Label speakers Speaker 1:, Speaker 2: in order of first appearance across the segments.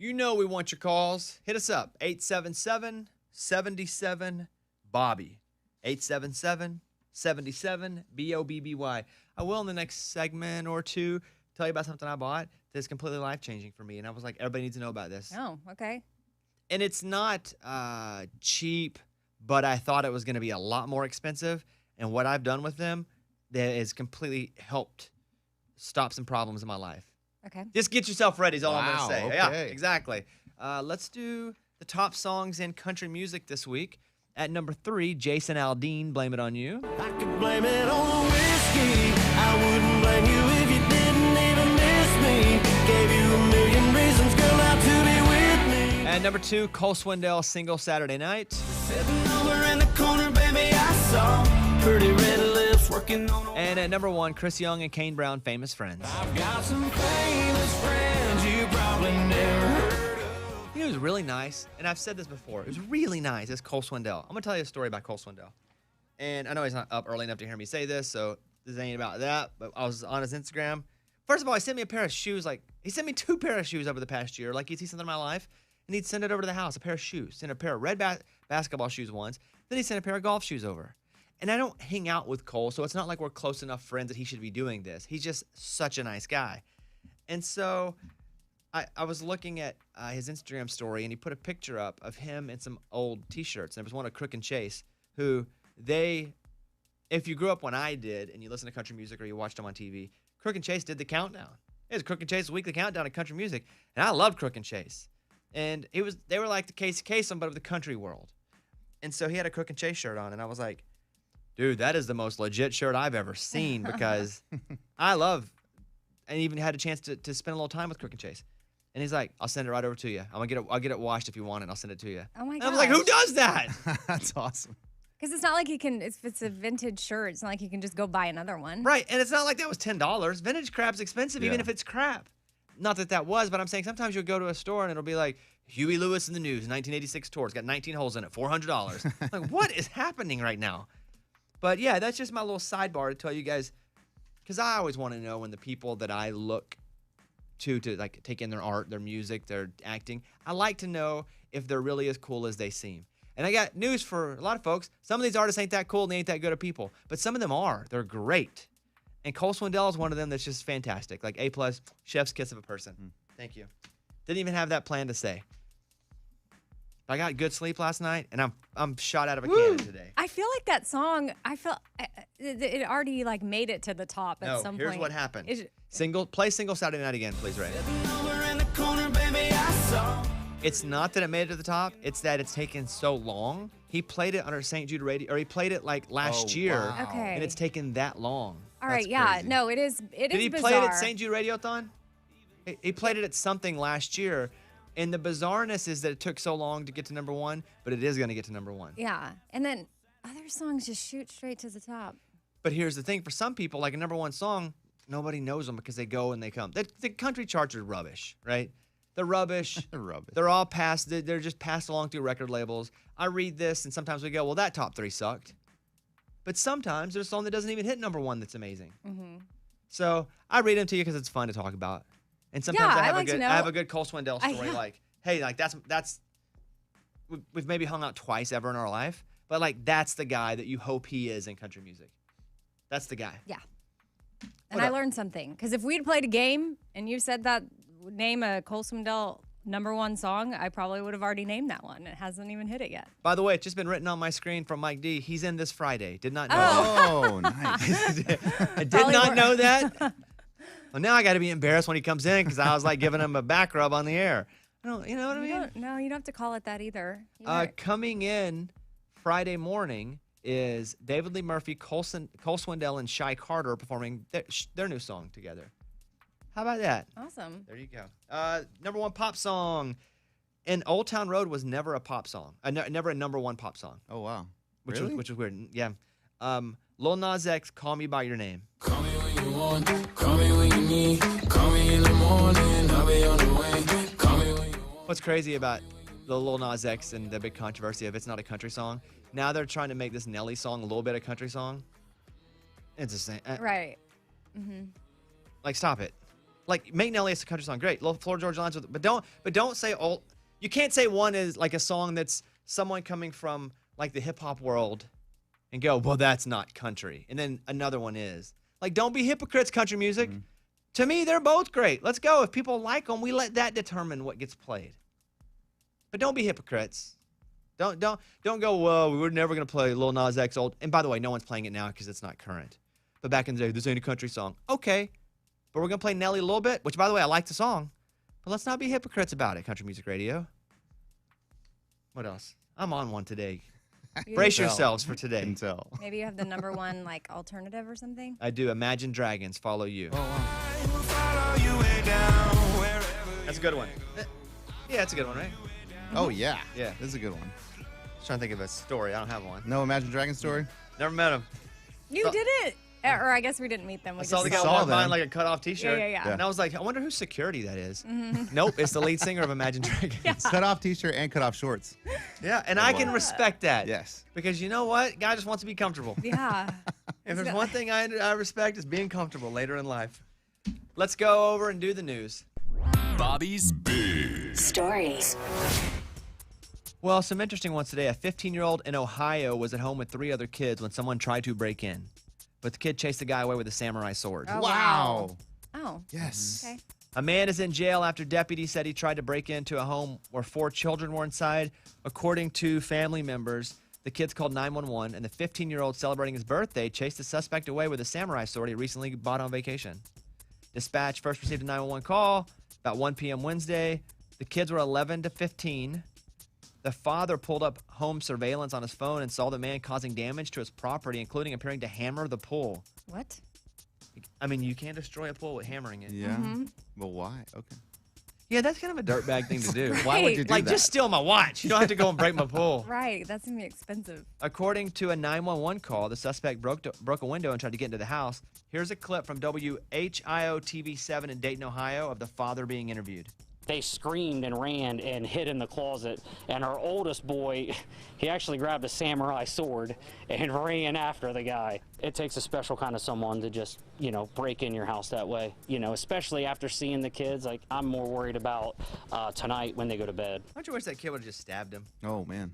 Speaker 1: You know we want your calls. Hit us up, 877-77-BOBBY. 877-77-BOBBY. I will in the next segment or two tell you about something I bought that's completely life-changing for me. And I was like, everybody needs to know about this.
Speaker 2: Oh, okay.
Speaker 1: And it's not cheap, but I thought it was going to be a lot more expensive. And what I've done with them that has completely helped stop some problems in my life.
Speaker 2: Okay.
Speaker 1: Just get yourself ready is all I'm going to say.
Speaker 3: Okay.
Speaker 1: Yeah, exactly. Let's do the top songs in country music this week. At number 3, Jason Aldean, Blame It On You.
Speaker 4: I could blame it on the whiskey. I wouldn't blame you if you didn't even miss me. Gave you a million reasons, girl, not to be with me.
Speaker 1: At number 2, Cole Swindell, Single Saturday Night.
Speaker 4: Sitting over in the corner, baby, I saw pretty red lips working on a...
Speaker 1: And at number 1, Chris Young and Kane Brown, Famous Friends.
Speaker 4: I've got some famous friends you probably never heard of.
Speaker 1: It was really nice, and I've said this before. It was really nice. It's Cole Swindell. I'm going to tell you a story about Cole Swindell. And I know he's not up early enough to hear me say this, so this ain't about that. But I was on his Instagram. First of all, he sent me a pair of shoes. He sent me 2 pair of shoes over the past year. He'd see something in my life, and he'd send it over to the house, a pair of shoes. Send a pair of red basketball shoes once. Then he'd send a pair of golf shoes over. And I don't hang out with Cole, so it's not like we're close enough friends that he should be doing this. He's just such a nice guy. And so I was looking at his Instagram story, and he put a picture up of him and some old T-shirts. And it was one of Crook and Chase, who if you grew up when I did, and you listen to country music or you watched them on TV, Crook and Chase did the countdown. It was Crook and Chase's weekly countdown of country music, and I loved Crook and Chase. And they were like the Casey Kasem, but of the country world. And so he had a Crook and Chase shirt on, and I was like, dude, that is the most legit shirt I've ever seen, because I even had a chance to spend a little time with Crook and Chase. And he's like, I'll send it right over to you. I'll get it washed if you want it. I'll send it to you.
Speaker 2: Oh my god!
Speaker 1: I was like, who does that?
Speaker 3: That's awesome.
Speaker 2: Because it's not like if it's a vintage shirt, it's not like you can just go buy another one.
Speaker 1: Right, and it's not like that was $10. Vintage crap's expensive, even if it's crap. Not that was, but I'm saying sometimes you'll go to a store and it'll be like, Huey Lewis in the News, 1986 tour. It's got 19 holes in it, $400. Like, what is happening right now? But yeah, that's just my little sidebar to tell you guys, because I always want to know when the people that I look to like take in their art, their music, their acting, I like to know if they're really as cool as they seem. And I got news for a lot of folks. Some of these artists ain't that cool and they ain't that good at people, but some of them are. They're great. And Cole Swindell is one of them that's just fantastic. Like A+, chef's kiss of a person. Thank you. Didn't even have that plan to say. I got good sleep last night, and I'm shot out of a cannon today.
Speaker 2: I feel like that song, it already like made it to the top at some point.
Speaker 1: Here's what happened. Play Single Saturday Night again, please, Ray. It's not that it made it to the top. It's that it's taken so long. He played it under St. Jude Radio, or he played it like last year.
Speaker 3: Wow.
Speaker 2: Okay.
Speaker 1: And it's taken that long.
Speaker 2: All right,
Speaker 3: That's
Speaker 2: yeah.
Speaker 3: crazy.
Speaker 2: No, it is bizarre.
Speaker 1: Did he play it at St. Jude Radiothon? He played it at something last year. And the bizarreness is that it took so long to get to number 1, but it is going to get to number 1.
Speaker 2: Yeah. And then other songs just shoot straight to the top.
Speaker 1: But here's the thing. For some people, like a number 1 song, nobody knows them because they go and they come. The country charts are rubbish, right? They're rubbish.
Speaker 3: Rubbish.
Speaker 1: They're all passed. They're just passed along through record labels. I read this, and sometimes we go, well, that top 3 sucked. But sometimes there's a song that doesn't even hit number 1 that's amazing. Mm-hmm. So I read them to you because it's fun to talk about. And sometimes I have a good Cole Swindell story. Like, hey, like that's we've maybe hung out twice ever in our life, but like that's the guy that you hope he is in country music. That's the guy.
Speaker 2: Yeah. And I learned something, because if we'd played a game and you said that name a Cole Swindell number 1 song, I probably would have already named that one. It hasn't even hit it yet.
Speaker 1: By the way, it's just been written on my screen from Mike D. He's in this Friday. Did not know
Speaker 3: Oh, nice.
Speaker 1: that. I did not know that. Well, now I got to be embarrassed when he comes in because I was like giving him a back rub on the air. You know what I mean?
Speaker 2: No, you don't have to call it that either.
Speaker 1: Coming in Friday morning is David Lee Murphy, Cole Swindell, and Shy Carter performing their new song together. How about that?
Speaker 2: Awesome.
Speaker 1: There you go. Number 1 pop song. And Old Town Road was never a pop song. Never a number 1 pop song.
Speaker 3: Oh, wow.
Speaker 1: Which
Speaker 3: Really?
Speaker 1: was weird. Yeah. Lil Nas X, Call Me By Your Name.
Speaker 4: Call me when you want, call me when you need, call me in the morning, I'll be on the way, call me when you want.
Speaker 1: What's crazy about the Lil Nas X and the big controversy of it's not a country song, now they're trying to make this Nelly song a little bit of country song. It's the same.
Speaker 2: Right. Mm-hmm.
Speaker 1: Like, stop it. like make Nelly as a country song great. Little Florida Georgia Lines, but don't say old. You can't say one is like a song that's someone coming from like the hip hop world, and go, well, that's not country, and then another one is. Like, don't be hypocrites, country music. Mm-hmm. To me, they're both great. Let's go. If people like them, we let that determine what gets played. But don't be hypocrites. Don't go, well, we're never going to play Lil Nas X old. And by the way, no one's playing it now because it's not current. But back in the day, this ain't a country song. Okay. But we're going to play Nelly a little bit, which, by the way, I like the song. But let's not be hypocrites about it, Country Music Radio. What else? I'm on one today. Brace yourselves for today.
Speaker 3: Can tell.
Speaker 2: Maybe you have the number one like alternative or something.
Speaker 1: I do. Imagine Dragons Follow You.
Speaker 3: Oh, wow.
Speaker 1: That's a good one. Yeah, that's a good one, right?
Speaker 3: Oh, yeah.
Speaker 1: Yeah.
Speaker 3: This is a good one.
Speaker 1: I was trying to think of a story. I don't have one.
Speaker 3: No Imagine Dragon story?
Speaker 1: Never met him.
Speaker 2: You did it. Or I guess we didn't meet them. We
Speaker 1: I saw the
Speaker 2: just
Speaker 1: guy walk
Speaker 3: them.
Speaker 1: by in like a cut-off T-shirt.
Speaker 2: Yeah.
Speaker 1: And I was like, I wonder whose security that is. Nope, it's the lead singer of Imagine Dragons.
Speaker 3: Cut off T-shirt and cut off shorts.
Speaker 1: Yeah, and I can respect that.
Speaker 3: Yes.
Speaker 1: Because you know what? Guy just wants to be comfortable.
Speaker 2: Yeah.
Speaker 1: If there's one thing I respect, is being comfortable later in life. Let's go over and do the news.
Speaker 5: Bobby's Big
Speaker 6: Stories.
Speaker 1: Well, some interesting ones today. A 15-year-old in Ohio was at home with 3 other kids when someone tried to break in. But the kid chased the guy away with a samurai sword.
Speaker 2: Oh,
Speaker 3: Wow.
Speaker 2: Oh.
Speaker 3: Yes.
Speaker 2: Okay.
Speaker 1: A man is in jail after deputies said he tried to break into a home where 4 children were inside. According to family members, the kids called 911, and the 15-year-old celebrating his birthday chased the suspect away with a samurai sword he recently bought on vacation. Dispatch first received a 911 call about 1 p.m. Wednesday. The kids were 11 to 15. The father pulled up home surveillance on his phone and saw the man causing damage to his property, including appearing to hammer the pool.
Speaker 2: What?
Speaker 1: I mean, you can't destroy a pool with hammering it.
Speaker 3: Yeah. Well, why? Okay.
Speaker 1: Yeah, that's kind of a dirtbag thing to do.
Speaker 3: Why would you do
Speaker 1: Like,
Speaker 3: that?
Speaker 1: just steal my watch. You don't have to go and break my pool.
Speaker 2: Right. That's going to be expensive.
Speaker 1: According to a 911 call, the suspect broke a window and tried to get into the house. Here's a clip from WHIO-TV7 in Dayton, Ohio, of the father being interviewed.
Speaker 7: They screamed and ran and hid in the closet, and our oldest boy, he actually grabbed a samurai sword and ran after the guy. It takes a special kind of someone to just, break in your house that way, especially after seeing the kids. Like, I'm more worried about tonight when they go to bed.
Speaker 1: Don't you wish that kid would have just stabbed him?
Speaker 3: Oh, man.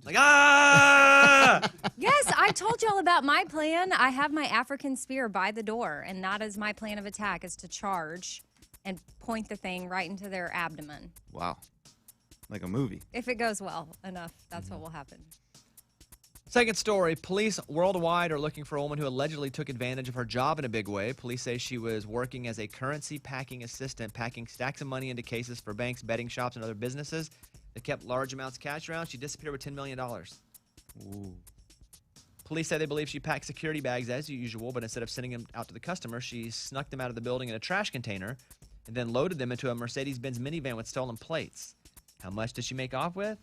Speaker 1: Like, ah!
Speaker 2: Yes, I told y'all about my plan. I have my African spear by the door, and that is my plan of attack, is to charge and point the thing right into their abdomen.
Speaker 3: Wow. Like a movie.
Speaker 2: If it goes well enough, that's what will happen.
Speaker 1: Second story, police worldwide are looking for a woman who allegedly took advantage of her job in a big way. Police say she was working as a currency packing assistant, packing stacks of money into cases for banks, betting shops, and other businesses that kept large amounts of cash around. She disappeared with $10 million.
Speaker 3: Ooh.
Speaker 1: Police say they believe she packed security bags as usual, but instead of sending them out to the customer, she snuck them out of the building in a trash container and then loaded them into a Mercedes-Benz minivan with stolen plates. How much did she make off with?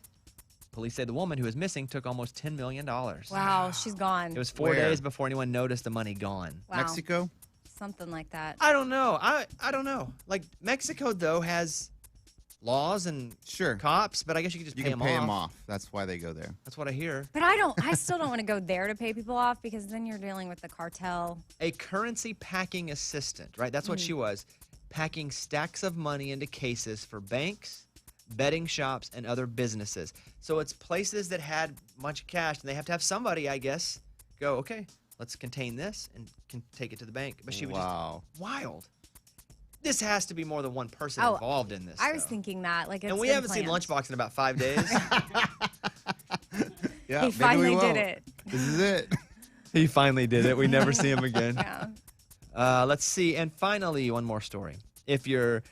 Speaker 1: Police say the woman who is missing took almost $10 million.
Speaker 2: Wow, she's gone.
Speaker 1: It was 4 days before anyone noticed the money gone.
Speaker 2: Wow.
Speaker 3: Mexico?
Speaker 2: Something like that.
Speaker 1: I don't know. I don't know. Like, Mexico, though, has laws and
Speaker 3: Sure.
Speaker 1: cops, but I guess you could just
Speaker 3: You
Speaker 1: pay
Speaker 3: can
Speaker 1: them
Speaker 3: pay
Speaker 1: off.
Speaker 3: them off. That's why they go there.
Speaker 1: That's what I hear.
Speaker 2: But I still don't want to go there to pay people off, because then you're dealing with the cartel.
Speaker 1: A currency packing assistant, right? That's what she was. Packing stacks of money into cases for banks, betting shops, and other businesses. So it's places that had a bunch of cash, and they have to have somebody, I guess, go, okay, let's contain this and can take it to the bank. But she was just wild. This has to be more than one person involved in this.
Speaker 2: I was
Speaker 1: though.
Speaker 2: thinking that. Like, it's
Speaker 1: And we
Speaker 2: been
Speaker 1: haven't seen
Speaker 2: planned.
Speaker 1: Lunchbox in about 5 days.
Speaker 3: Yeah,
Speaker 2: He
Speaker 3: maybe
Speaker 2: finally
Speaker 3: we
Speaker 2: did
Speaker 3: won't.
Speaker 2: it.
Speaker 3: This is it.
Speaker 1: He finally did it. We never see him again.
Speaker 2: Yeah.
Speaker 1: Let's see. And finally, one more story. If you're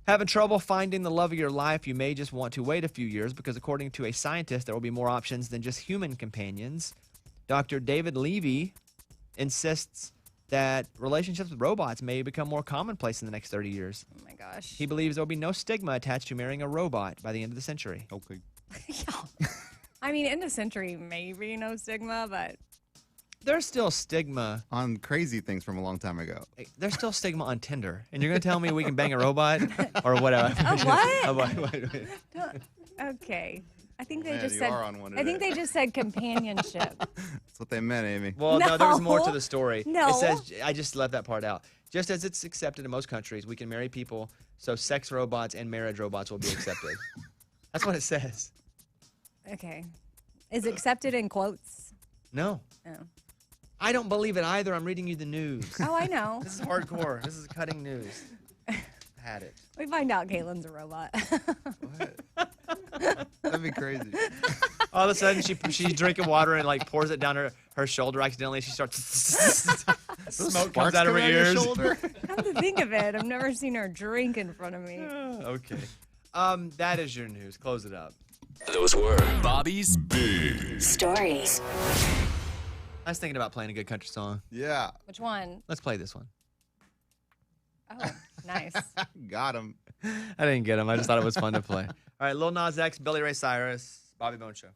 Speaker 1: having trouble finding the love of your life, you may just want to wait a few years, because according to a scientist, there will be more options than just human companions. Dr. David Levy insists that relationships with robots may become more commonplace in the next 30 years.
Speaker 2: Oh my gosh.
Speaker 1: He believes there will be no stigma attached to marrying a robot by the end of the century.
Speaker 3: Okay.
Speaker 2: Yeah. I mean, in the century, maybe no stigma, but
Speaker 1: There's still stigma.
Speaker 3: On crazy things from a long time ago.
Speaker 1: There's still stigma on Tinder. And you're going to tell me we can bang a robot? Or whatever.
Speaker 2: what?
Speaker 1: Wait.
Speaker 2: okay. I think they
Speaker 3: Man,
Speaker 2: just
Speaker 3: you
Speaker 2: said.
Speaker 3: are on one
Speaker 2: I think
Speaker 3: today.
Speaker 2: they just said companionship.
Speaker 3: That's what they meant, Amy.
Speaker 1: Well, no, there was more to
Speaker 2: No.
Speaker 1: the story.
Speaker 2: No.
Speaker 1: It says, I just left that part out. Just as it's accepted in most countries, we can marry people, so sex robots and marriage robots will be accepted. That's what it says.
Speaker 2: Okay. Is accepted in quotes?
Speaker 1: No.
Speaker 2: Oh.
Speaker 1: I don't believe it either. I'm reading you the news.
Speaker 2: Oh, I know.
Speaker 1: This is hardcore. This is cutting news. Had it.
Speaker 2: We find out Caitlin's a robot.
Speaker 3: That'd be crazy.
Speaker 1: All of a sudden, she's drinking water and like pours it down her shoulder accidentally. She starts smoke comes
Speaker 3: Sparks
Speaker 1: out of her
Speaker 3: coming your
Speaker 1: ears.
Speaker 3: shoulder.
Speaker 2: Come to think of it, I've never seen her drink in front of me.
Speaker 1: Okay. That is your news. Close it up.
Speaker 5: Those were Bobby's Big
Speaker 6: Stories.
Speaker 1: I was thinking about playing a good country song.
Speaker 3: Yeah.
Speaker 2: Which one?
Speaker 1: Let's play this one.
Speaker 2: Oh, nice.
Speaker 3: Got him.
Speaker 1: I didn't get him. I just thought it was fun to play. All right, Lil Nas X, Billy Ray Cyrus, Bobby Bone Show.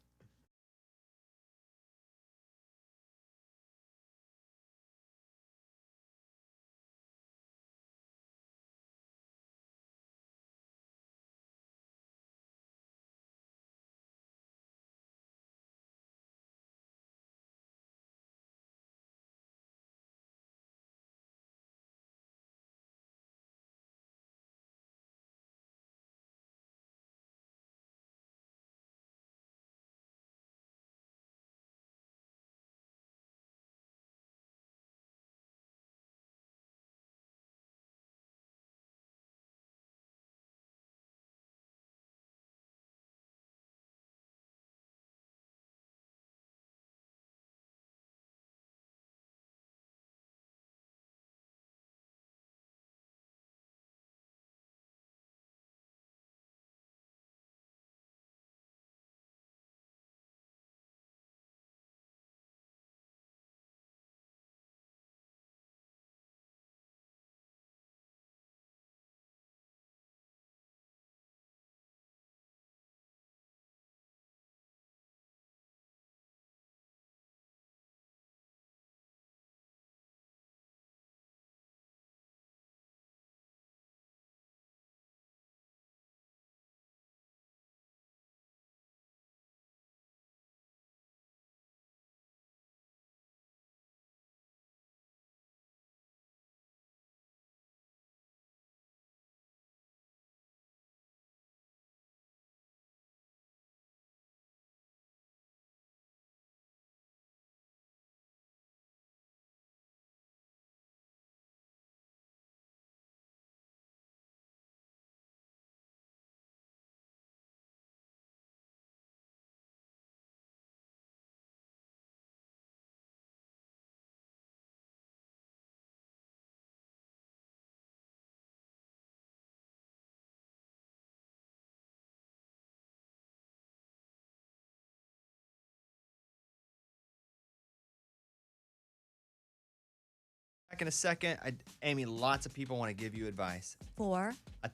Speaker 1: Back in a second. Amy, lots of people want to give you advice.
Speaker 2: 4.
Speaker 1: I'm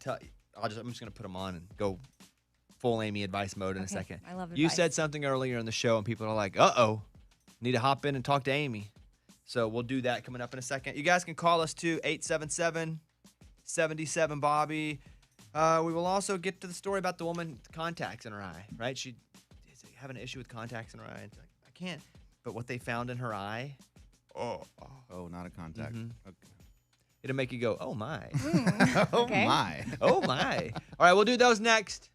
Speaker 1: just gonna put them on and go full Amy advice mode in a
Speaker 2: Okay,
Speaker 1: second.
Speaker 2: I love
Speaker 1: You
Speaker 2: advice.
Speaker 1: said something earlier in the show, and people are like, "Uh-oh, need to hop in and talk to Amy." So we'll do that coming up in a second. You guys can call us too, 877-77-Bobby. We will also get to the story about the woman with contacts in her eye, right? She is having an issue with contacts in her eye. It's like, I can't. But what they found in her eye,
Speaker 3: Oh, not a contact.
Speaker 1: Mhm.
Speaker 3: Okay.
Speaker 1: it'll make you go, oh my,
Speaker 3: Oh
Speaker 2: Okay.
Speaker 3: my.
Speaker 1: oh my. All right, we'll do those next.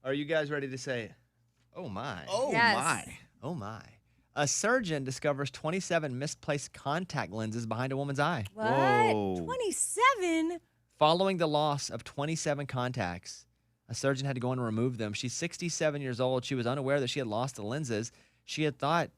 Speaker 1: Are you guys ready to say it? Oh, my.
Speaker 3: Oh,
Speaker 2: Yes.
Speaker 3: my.
Speaker 1: Oh, my. A surgeon discovers 27 misplaced contact lenses behind a woman's eye.
Speaker 2: What?
Speaker 3: Whoa.
Speaker 2: 27?
Speaker 1: Following the loss of 27 contacts, a surgeon had to go in and remove them. She's 67 years old. She was unaware that she had lost the lenses. She had thought,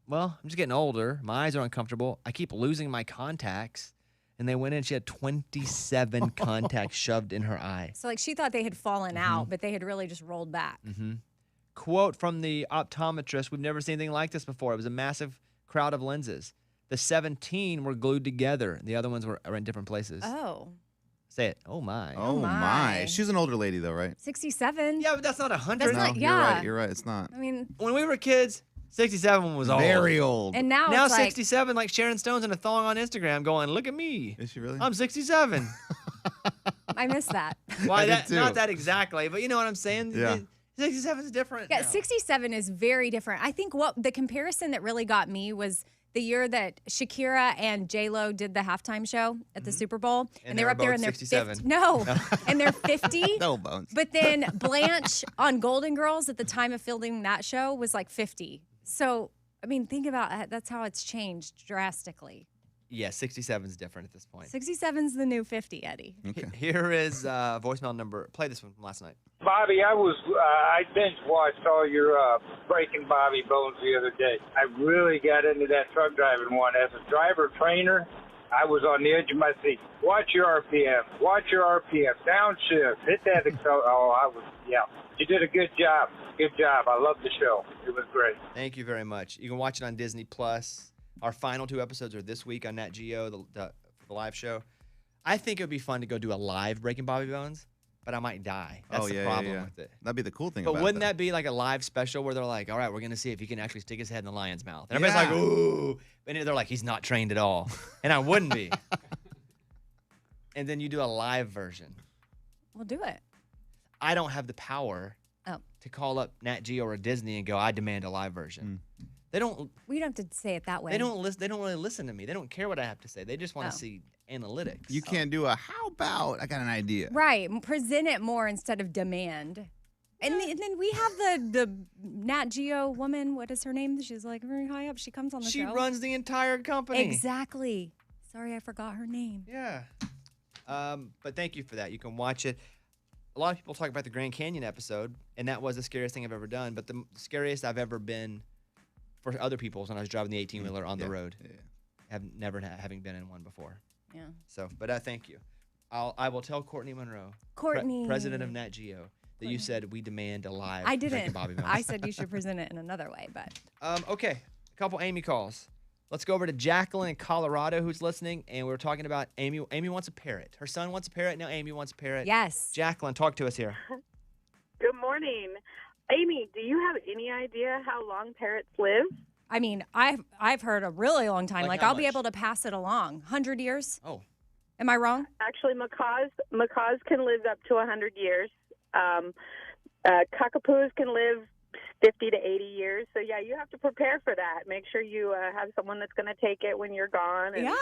Speaker 1: well, I'm just getting older. My eyes are uncomfortable. I keep losing my contacts. And they went in. She had 27 contacts shoved in her eye.
Speaker 2: So, like, she thought they had fallen out, but they had really just rolled back.
Speaker 1: Quote from the optometrist, we've never seen anything like this before. It was a massive crowd of lenses. The 17 were glued together. The other ones were in different places.
Speaker 2: Oh.
Speaker 1: Say it. Oh, my.
Speaker 3: Oh,
Speaker 2: my.
Speaker 3: my. She's an older lady, though, right?
Speaker 2: 67?
Speaker 1: Yeah, but that's not 100.
Speaker 2: That's not-
Speaker 3: No,
Speaker 2: yeah.
Speaker 3: You're right. It's not.
Speaker 2: I mean,
Speaker 1: When we were kids, 67 was old.
Speaker 3: Very old.
Speaker 2: and now,
Speaker 1: Now
Speaker 2: it's like,
Speaker 1: 67, like Sharon Stone's in a thong on Instagram going, look at me.
Speaker 3: Is she really?
Speaker 1: I'm 67.
Speaker 2: I miss that.
Speaker 1: Why
Speaker 3: I did
Speaker 1: that?
Speaker 3: too.
Speaker 1: Not that exactly, but you know what I'm saying?
Speaker 3: Yeah.
Speaker 1: 67 is different.
Speaker 2: Yeah,
Speaker 1: now.
Speaker 2: 67 is very different. I think what the comparison that really got me was the year that Shakira and J-Lo did the halftime show at the Super Bowl.
Speaker 1: And
Speaker 2: they
Speaker 1: they
Speaker 2: were up
Speaker 1: were
Speaker 2: there
Speaker 1: both
Speaker 2: in their
Speaker 1: 67.
Speaker 2: No, and they're 50.
Speaker 3: No bones.
Speaker 2: But then Blanche on Golden Girls at the time of filming that show was like 50. So, I mean, think about it. That's how it's changed drastically.
Speaker 1: Yeah, 67 is different at this point.
Speaker 2: 67's the new 50, Eddie.
Speaker 3: Okay.
Speaker 1: Here is voicemail number. Play this one from last night.
Speaker 6: Bobby, I binge watched all your Breaking Bobby Bones the other day. I really got into that truck driving one. As a driver trainer, I was on the edge of my seat. Watch your RPM. Watch your RPM. Downshift. Hit that accelerator. You did a good job. Good job. I love the show. It was great.
Speaker 1: Thank you very much. You can watch it on Disney Plus. Our final 2 episodes are this week on Nat Geo, the live show. I think it would be fun to go do a live Breaking Bobby Bones, but I might die. That's the problem with it.
Speaker 3: That'd be the cool thing
Speaker 1: But
Speaker 3: about
Speaker 1: wouldn't
Speaker 3: it.
Speaker 1: that be like a live special where they're like, all right, we're going to see if he can actually stick his head in the lion's mouth. And everybody's like, ooh. And they're like, he's not trained at all. And I wouldn't be. And then you do a live version.
Speaker 2: We'll do it.
Speaker 1: I don't have the power
Speaker 2: Oh.
Speaker 1: to call up Nat Geo or Disney and go, I demand a live version. They don't.
Speaker 2: We don't have to say it that way.
Speaker 1: They don't listen. They don't really listen to me. They don't care what I have to say. They just want to see analytics.
Speaker 3: You can't do a how about? I got an idea.
Speaker 2: Right. Present it more instead of demand. And then we have the Nat Geo woman. What is her name? She's like very high up. She comes on the
Speaker 1: She
Speaker 2: show.
Speaker 1: runs the entire company.
Speaker 2: Exactly. Sorry, I forgot her name.
Speaker 1: Yeah. But thank you for that. You can watch it. A lot of people talk about the Grand Canyon episode, and that was the scariest thing I've ever done. But the scariest I've ever been for other people was when I was driving the 18-wheeler on the road.
Speaker 3: Yeah.
Speaker 1: Have never having been in one before.
Speaker 2: Yeah.
Speaker 1: So, but thank you. I will tell Courtney Monroe,
Speaker 2: Courtney.
Speaker 1: president of Nat Geo, that you said we demand a live.
Speaker 2: I
Speaker 1: Breaking
Speaker 2: didn't.
Speaker 1: Bobby Bones.
Speaker 2: I said you should present it in another way, but
Speaker 1: Okay, a couple Amy calls. Let's go over to Jacqueline in Colorado who's listening, and we're talking about Amy. Amy wants a parrot. Her son wants a parrot. Now Amy wants a parrot.
Speaker 2: yes.
Speaker 1: Jacqueline, talk to us here.
Speaker 8: Good morning. Amy, do you have any idea how long parrots live?
Speaker 2: I mean, I've heard a really long time.
Speaker 1: Like
Speaker 2: Like
Speaker 1: how
Speaker 2: I'll be
Speaker 1: much?
Speaker 2: able to pass it along. 100 years?
Speaker 1: Oh,
Speaker 2: Am I wrong?
Speaker 8: Actually, macaws can live up to 100 years. Cockapoos can live 50 to 80 years. So, yeah, you have to prepare for that. Make sure you have someone that's going to take it when you're gone. And,
Speaker 2: Yeah,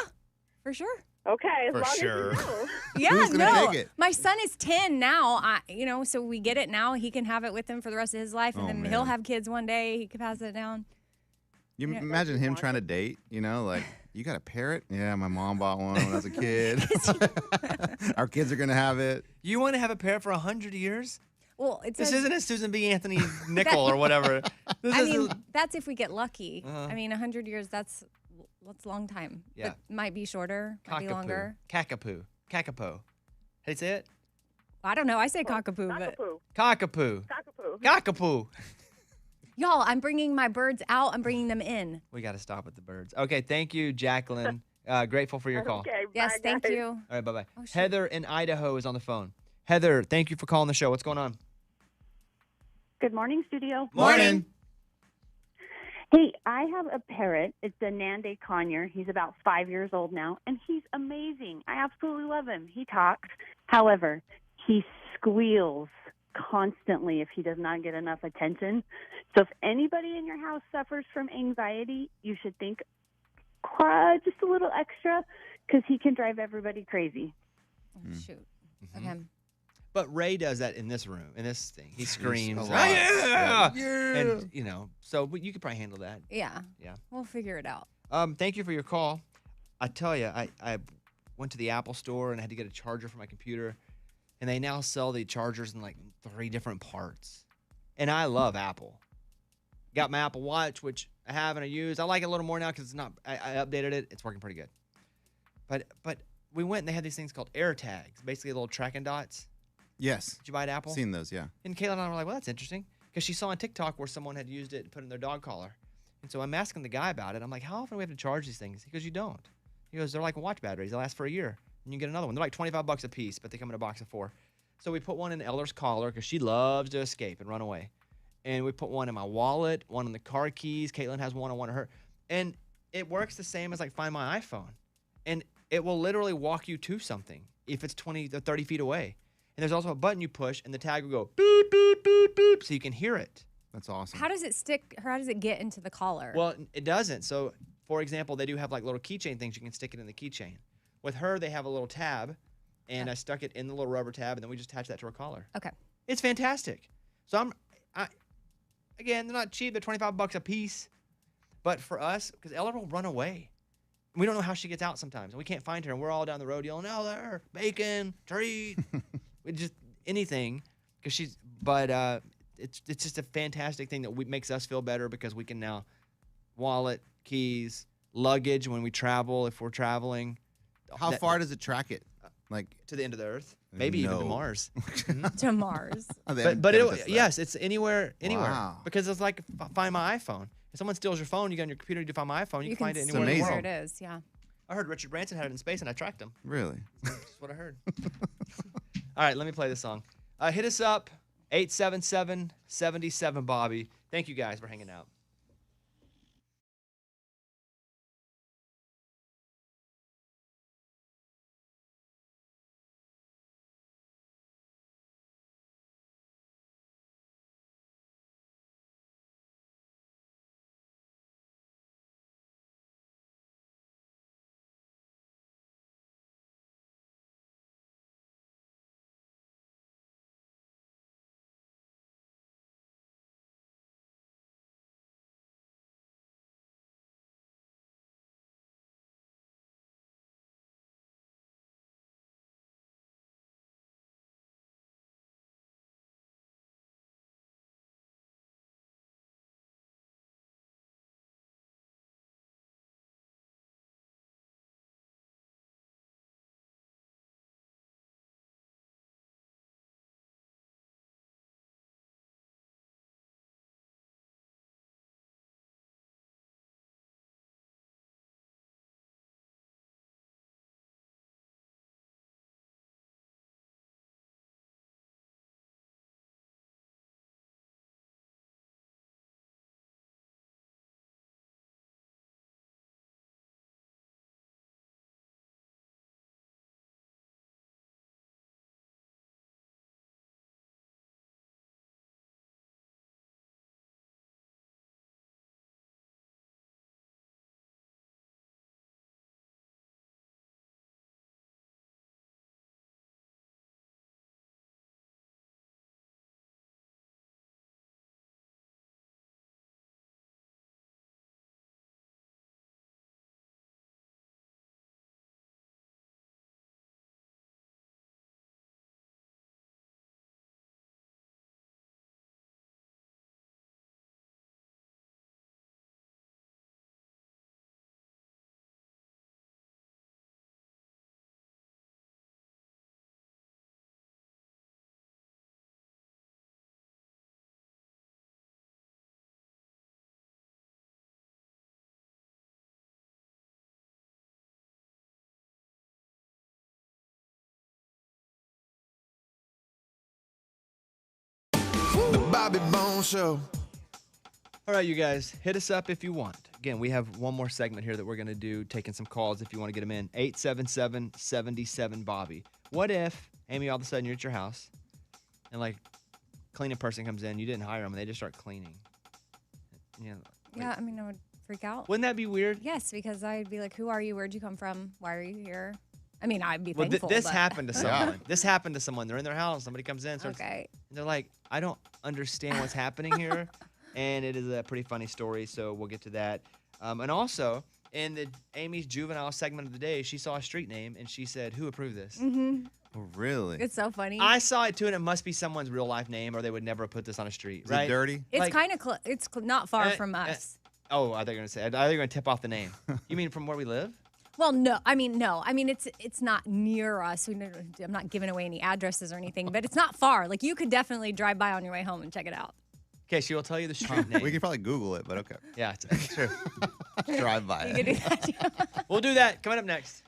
Speaker 2: for sure.
Speaker 8: Okay, as
Speaker 3: For
Speaker 8: long
Speaker 3: sure.
Speaker 8: as you know.
Speaker 2: Yeah,
Speaker 3: Who's gonna
Speaker 2: no.
Speaker 3: take it?
Speaker 2: My son is 10 now. So we get it now. He can have it with him for the rest of his life, and
Speaker 3: Oh,
Speaker 2: then
Speaker 3: man.
Speaker 2: he'll have kids one day. He can pass it down.
Speaker 3: You
Speaker 2: Yeah.
Speaker 3: imagine him trying to date, like, you got a parrot? Yeah, my mom bought one when I was a kid. Our kids are going to have it.
Speaker 1: you want to have a parrot for 100 years?
Speaker 2: Well, it
Speaker 1: This
Speaker 2: says,
Speaker 1: isn't a Susan B. Anthony nickel or whatever. This
Speaker 2: I
Speaker 1: is
Speaker 2: mean, that's if we get lucky.
Speaker 1: Uh-huh.
Speaker 2: I mean, 100 years, that's a long time.
Speaker 1: Yeah.
Speaker 2: But might be shorter, might be longer.
Speaker 1: Cockapoo. Kakapo. How do you say it?
Speaker 2: I don't know. I say cockapoo, but
Speaker 8: Cockapoo.
Speaker 1: Cockapoo.
Speaker 8: Cockapoo.
Speaker 1: Cockapoo.
Speaker 2: y'all, I'm bringing my birds out. I'm bringing them in.
Speaker 1: We got to stop with the birds. Okay, thank you, Jacqueline. Grateful for your call.
Speaker 8: Okay,
Speaker 2: Yes,
Speaker 8: bye,
Speaker 2: thank
Speaker 8: guys.
Speaker 2: you.
Speaker 1: All right, bye-bye.
Speaker 2: Oh, shoot.
Speaker 1: Heather in Idaho is on the phone. Heather, thank you for calling the show. What's going on?
Speaker 9: Good morning, studio.
Speaker 1: Morning.
Speaker 9: Hey, I have a parrot. It's a Nande Conure. He's about 5 years old now, and he's amazing. I absolutely love him. He talks. However, he squeals constantly if he does not get enough attention. So if anybody in your house suffers from anxiety, you should think just a little extra because he can drive everybody crazy.
Speaker 2: Oh, shoot. Okay.
Speaker 1: But Ray does that in this room, in this thing. He screams,
Speaker 3: a lot.
Speaker 1: yeah!
Speaker 3: Yeah.
Speaker 1: And, so you could probably handle that.
Speaker 2: Yeah.
Speaker 1: Yeah.
Speaker 2: We'll figure it out.
Speaker 1: Thank you for your call. I tell you, I went to the Apple store and I had to get a charger for my computer. And they now sell the chargers in like 3 different parts. And I love Apple. Got my Apple Watch, which I have and I use. I like it a little more now because it's not. I updated it. It's working pretty good. But we went and they had these things called AirTags, basically little tracking dots.
Speaker 3: Yes.
Speaker 1: Did you buy at Apple?
Speaker 3: Seen those, yeah.
Speaker 1: And Kayla and I were like, well, that's interesting. Because she saw on TikTok where someone had used it and put it in their dog collar. And so I'm asking the guy about it. I'm like, how often do we have to charge these things? He goes, you don't. He goes, they're like watch batteries. They last for a year. And you get another one. They're like $25 a piece, but they come in a box of 4. So we put one in Eller's collar because she loves to escape and run away. And we put one in my wallet, one in the car keys. Caitlin has one on one of her. And it works the same as like Find My iPhone. And it will literally walk you to something if it's 20 to 30 feet away. And there's also a button you push, and the tag will go boop, boop, boop, boop, so you can hear it.
Speaker 3: That's awesome.
Speaker 2: How does it stick, or how does it get into the collar?
Speaker 1: Well, it doesn't. So, for example, they do have like little keychain things. You can stick it in the keychain. With her, they have a little tab, and I stuck it in the little rubber tab, and then we just attach that to her collar.
Speaker 2: Okay.
Speaker 1: It's fantastic. So again, they're not cheap. They're $25 a piece. But for us, because Ella will run away. We don't know how she gets out sometimes, and we can't find her, and we're all down the road yelling, Ella, bacon, treat. We just anything, because she's. But it's just a fantastic thing that makes us feel better because we can now wallet, keys, luggage when we travel if we're traveling.
Speaker 3: How far does it track it? Like
Speaker 1: to the end of the earth, maybe even to Mars.
Speaker 2: To Mars.
Speaker 1: But yes, it's anywhere.
Speaker 3: Wow.
Speaker 1: Because it's like Find My iPhone. If someone steals your phone, you go on your computer, you do Find My iPhone, you can find it anywhere in the world.
Speaker 2: Where it is, yeah.
Speaker 1: I heard Richard Branson had it in space, and I tracked him.
Speaker 3: Really?
Speaker 1: That's what I heard. All right, let me play this song. Hit us up, 877-77-Bobby. Thank you guys for hanging out.
Speaker 10: The Bobby Bone Show.
Speaker 1: All right, you guys, hit us up if you want. Again, we have one more segment here that we're going to do, taking some calls if you want to get them in. 877-77-Bobby. What if, Amy, all of a sudden you're at your house and, like, cleaning person comes in, you didn't hire them, and they just start cleaning? You know,
Speaker 2: Yeah, I mean, I would freak out.
Speaker 1: Wouldn't that be weird?
Speaker 2: Yes, because I'd be like, who are you? Where'd you come from? Why are you here? I mean, I'd be
Speaker 1: Well,
Speaker 2: thankful.
Speaker 1: this
Speaker 2: but-
Speaker 1: happened to someone. This happened to someone. They're in their house. Somebody comes in, starts,
Speaker 2: Okay.
Speaker 1: and they're like, I don't understand what's happening here. And it is a pretty funny story, so we'll get to that. And also, in the Amy's juvenile segment of the day, she saw a street name, and she said, who approved this?
Speaker 2: Mm-hmm.
Speaker 3: Oh, really?
Speaker 2: It's so funny.
Speaker 1: I saw it, too, and it must be someone's real-life name, or they would never have put this on a street,
Speaker 3: Is
Speaker 1: right?
Speaker 3: it dirty?
Speaker 2: It's
Speaker 1: like-
Speaker 2: kind of not far from us.
Speaker 1: Oh, I thought you were going to say, I thought you were going to tip off the name. You mean from where we live?
Speaker 2: Well, no. I mean, it's not near us. I'm not giving away any addresses or anything, but it's not far. Like, you could definitely drive by on your way home and check it out.
Speaker 1: Okay, she will tell you the street name.
Speaker 3: We could probably Google it, but okay.
Speaker 1: Yeah, it's true.
Speaker 3: Drive by
Speaker 2: You
Speaker 3: it.
Speaker 2: could do that too.
Speaker 1: We'll do that. Coming up next.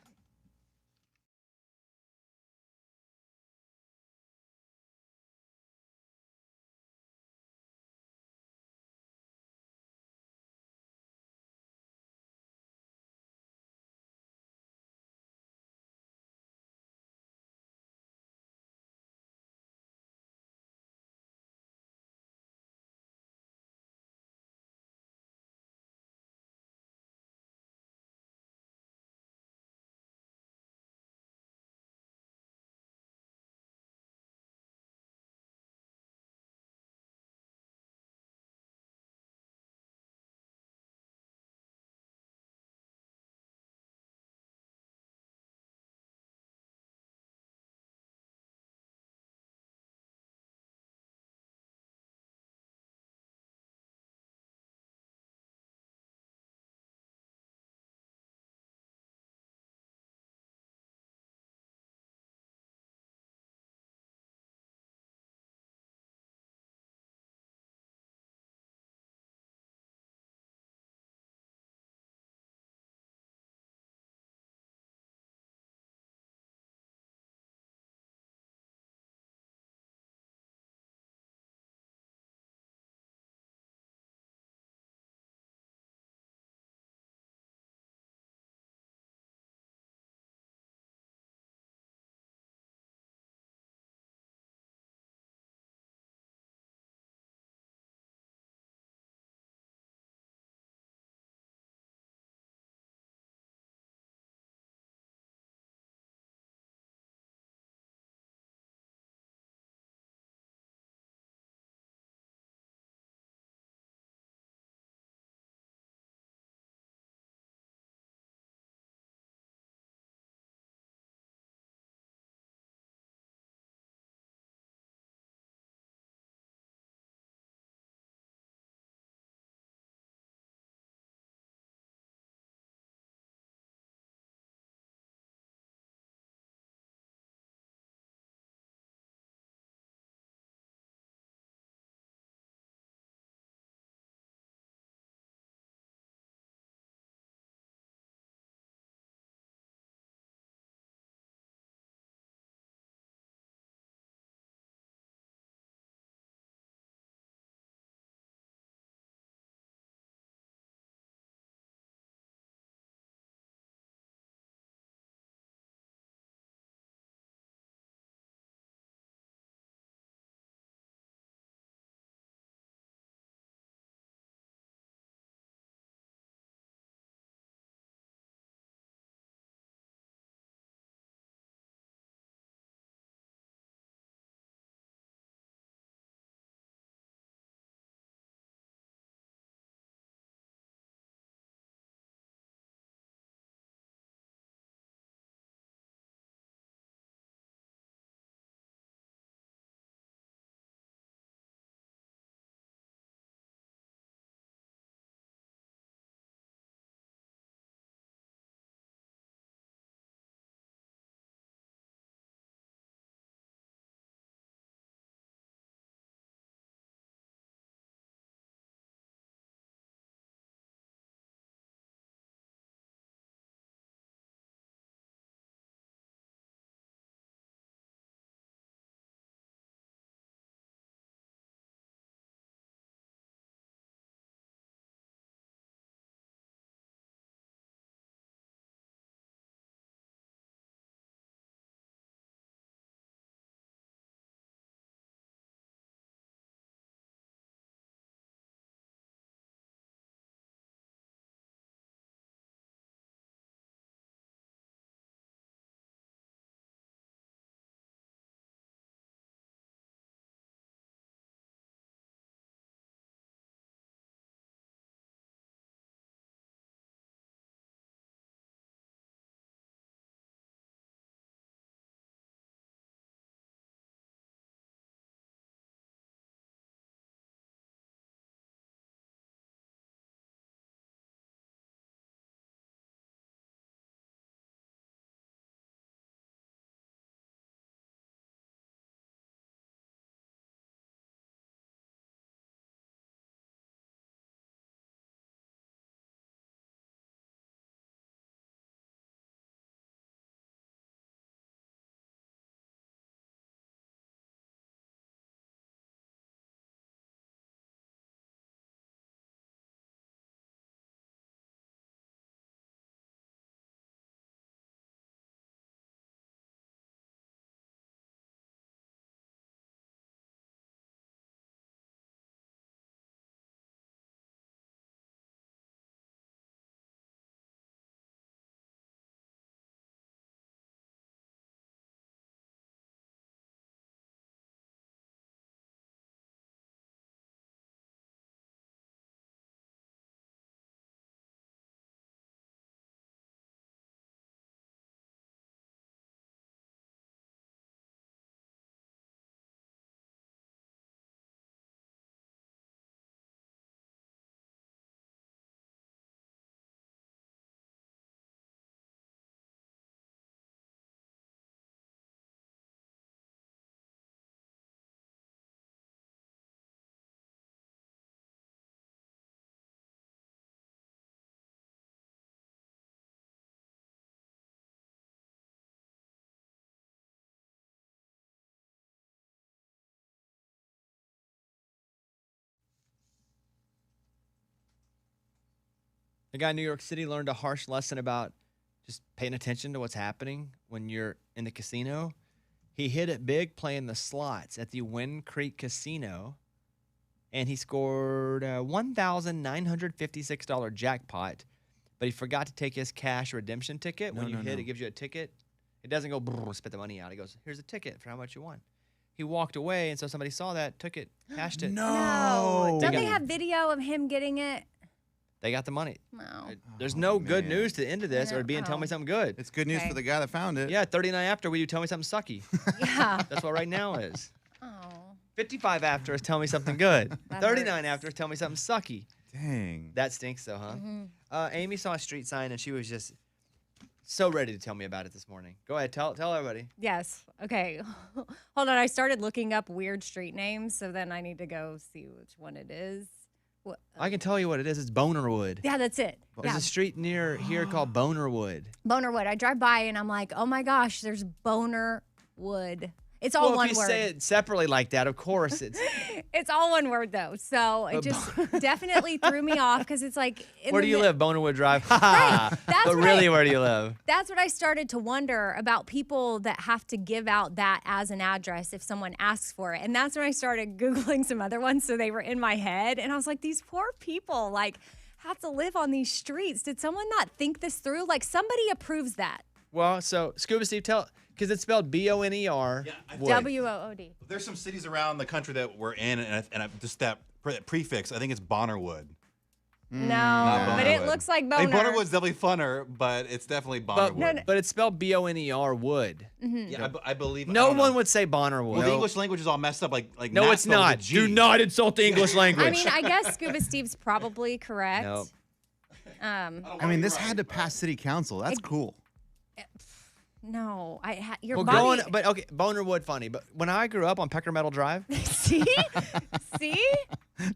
Speaker 1: The guy in New York City learned a harsh lesson about just paying attention to what's happening when you're in the casino. He hit it big playing the slots at the Wind Creek Casino, and he scored a $1,956 jackpot, but he forgot to take his cash redemption ticket. When you hit, it gives you a ticket. It doesn't go, spit the money out. It goes, here's a ticket for how much you won. He walked away, and so somebody saw that, took it, cashed it.
Speaker 2: No. Don't they have video of him getting it?
Speaker 1: They got the money.
Speaker 2: No.
Speaker 1: There's no good news to the end of this, or being tell me something good.
Speaker 3: It's good news for the guy that found it.
Speaker 1: Yeah, 39 after, will you tell me something sucky?
Speaker 2: Yeah.
Speaker 1: That's what right now is.
Speaker 2: Oh.
Speaker 1: 55 after is tell me something good.
Speaker 2: That
Speaker 1: 39 after is tell me something sucky.
Speaker 3: Dang.
Speaker 1: That stinks though, huh? Amy saw a street sign, and she was just so ready to tell me about it this morning. Go ahead, tell everybody.
Speaker 2: Yes. Okay. Hold on. I started looking up weird street names, so then I need to go see which one it is. What,
Speaker 1: I can tell you what it is. It's Bonerwood.
Speaker 2: yeah, that's it.
Speaker 1: There's a street near here called Bonerwood.
Speaker 2: Bonerwood. I drive by and I'm like, oh my gosh, there's Bonerwood. It's all one
Speaker 1: if you
Speaker 2: word.
Speaker 1: say it separately like that, of course it's.
Speaker 2: It's all one word though, so it just definitely threw me off because it's like.
Speaker 1: Where do you live? Bonerwood Drive.
Speaker 2: Right. That's
Speaker 1: But
Speaker 2: what
Speaker 1: really, where do you live?
Speaker 2: That's what I started to wonder about people that have to give out that as an address if someone asks for it, and that's when I started Googling some other ones, so they were in my head, and I was like, these poor people, like, have to live on these streets. Did someone not think this through? Like, somebody approves that.
Speaker 1: Well, so Scuba Steve, because it's spelled B-O-N-E-R.
Speaker 2: W-O-O-D.
Speaker 11: There's some cities around the country that we're in, and just that prefix, I think it's Bonnerwood.
Speaker 2: No, but it looks like Boner.
Speaker 11: I mean, Bonnerwood's definitely funner, but it's definitely Bonnerwood.
Speaker 1: But it's spelled B-O-N-E-R wood.
Speaker 11: Yeah, I believe.
Speaker 1: No one would say Bonnerwood.
Speaker 11: Well, the English language is all messed up. Like
Speaker 1: no, it's not. Do not insult the English language.
Speaker 2: I mean, I guess Scuba Steve's probably correct.
Speaker 1: Nope.
Speaker 3: I mean, this had to pass city council. That's cool.
Speaker 2: No, your
Speaker 1: well,
Speaker 2: body.
Speaker 1: but okay, Bonerwood funny. But when I grew up on Pecker Metal Drive,
Speaker 2: See?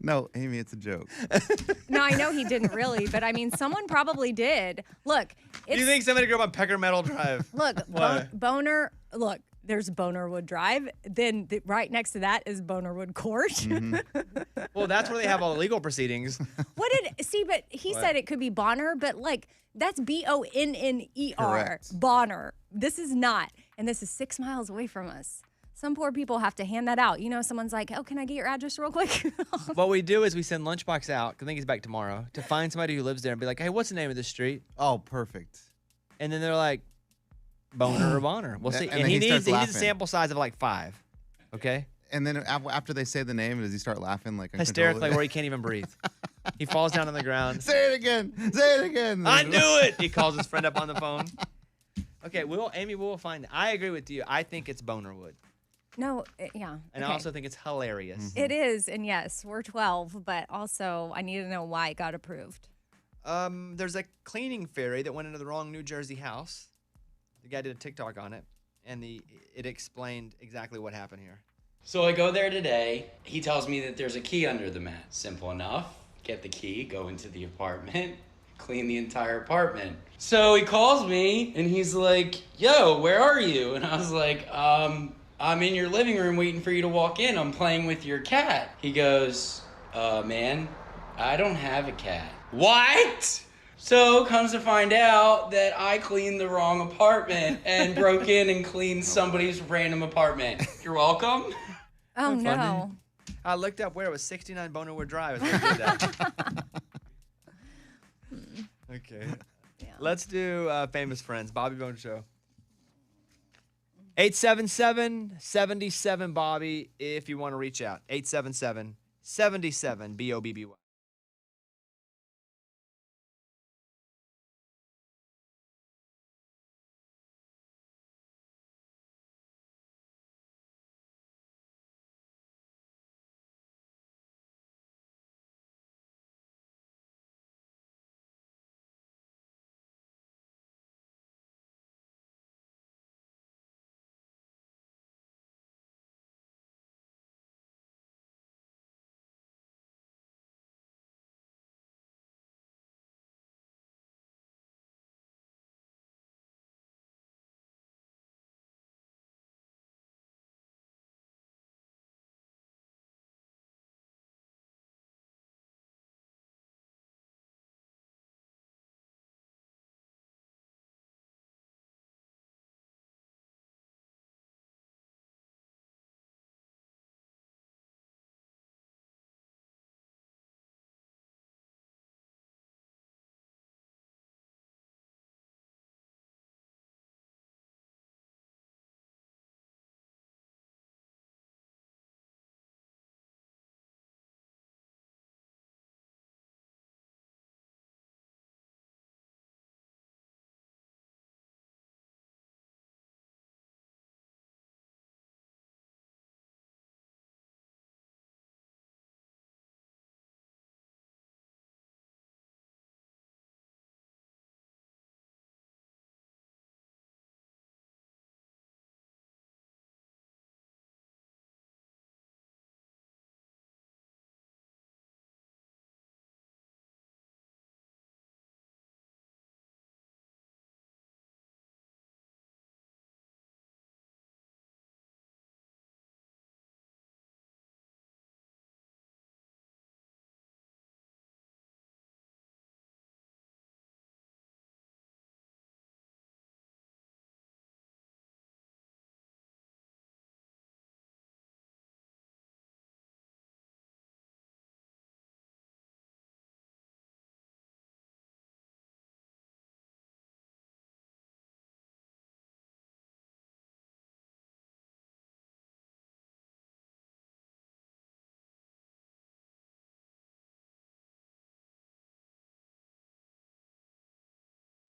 Speaker 3: No, Amy, it's a joke.
Speaker 2: No, I know he didn't really, but I mean, someone probably did. Look,
Speaker 1: do you think somebody grew up on Pecker Metal Drive?
Speaker 2: Look, Boner. Look, there's Bonerwood Drive. Then right next to that is Bonerwood Court.
Speaker 1: Well, that's where they have all the legal proceedings.
Speaker 2: But he said it could be Bonner, but like that's B-O-N-N-E-R.
Speaker 3: Correct.
Speaker 2: Bonner. This is not, and this is 6 miles away from us. Some poor people have to hand that out. You know, someone's like, oh, can I get your address real quick?
Speaker 1: What we do is we send Lunchbox out, 'cause I think he's back tomorrow, to find somebody who lives there and be like, hey, what's the name of this street?
Speaker 3: Oh, perfect.
Speaker 1: And then they're like, Boner or Bonner. We'll see.
Speaker 3: And
Speaker 1: he
Speaker 3: then
Speaker 1: needs
Speaker 3: he
Speaker 1: a
Speaker 3: starts laughing.
Speaker 1: sample size of like 5. Okay?
Speaker 3: And then after they say the name, does he start laughing like
Speaker 1: Hysterically, where he can't even breathe. He falls down on the ground.
Speaker 3: Say it again. Say it again.
Speaker 1: I knew it. He calls his friend up on the phone. Okay, Amy, we'll find it. I agree with you. I think it's Bonerwood.
Speaker 2: No, yeah.
Speaker 1: And I also think it's hilarious.
Speaker 2: It is, and yes, we're 12, but also I need to know why it got approved.
Speaker 1: There's a cleaning fairy that went into the wrong New Jersey house. The guy did a TikTok on it, and it explained exactly what happened here.
Speaker 12: So I go there today. He tells me that there's a key under the mat. Simple enough. Get the key, go into the apartment, clean the entire apartment. So he calls me and he's like, yo, where are you? And I was like, I'm in your living room waiting for you to walk in. I'm playing with your cat. He goes, man, I don't have a cat. What? So comes to find out that I cleaned the wrong apartment and broke in and cleaned somebody's random apartment. You're welcome.
Speaker 2: Oh, no.
Speaker 1: I looked up where it was 69 Bonerwood Drive. Is where I did that. Okay. Yeah. Let's do Famous Friends, Bobby Bones Show. 877-77 if you want to reach out. 877-77 BOBBY.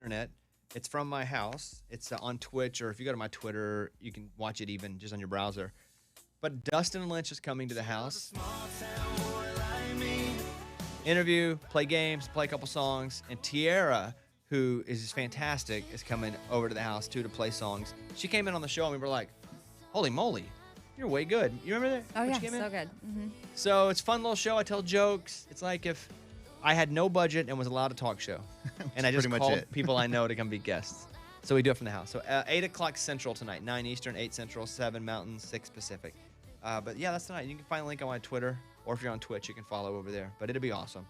Speaker 1: internet. It's from my house. It's on Twitch, or if you go to my Twitter, you can watch it even just on your browser. But Dustin Lynch is coming to the house. Interview, play games, play a couple songs, and Tiara, who is just fantastic, is coming over to the house too to play songs. She came in on the show and we were like, holy moly, you're way good. You remember that?
Speaker 2: Oh,
Speaker 1: when
Speaker 2: yeah,
Speaker 1: she came in?
Speaker 2: so good. Mm-hmm.
Speaker 1: So it's a fun little show. I tell jokes. It's like if I had no budget and was allowed to talk show. And I just
Speaker 3: pretty much
Speaker 1: called
Speaker 3: it.
Speaker 1: people I know to come be guests. So we do it from the house. So 8 o'clock Central tonight, 9 Eastern, 8 Central, 7 Mountain, 6 Pacific. But yeah, that's tonight. You can find a link on my Twitter, or if you're on Twitch, you can follow over there. But it'll be awesome.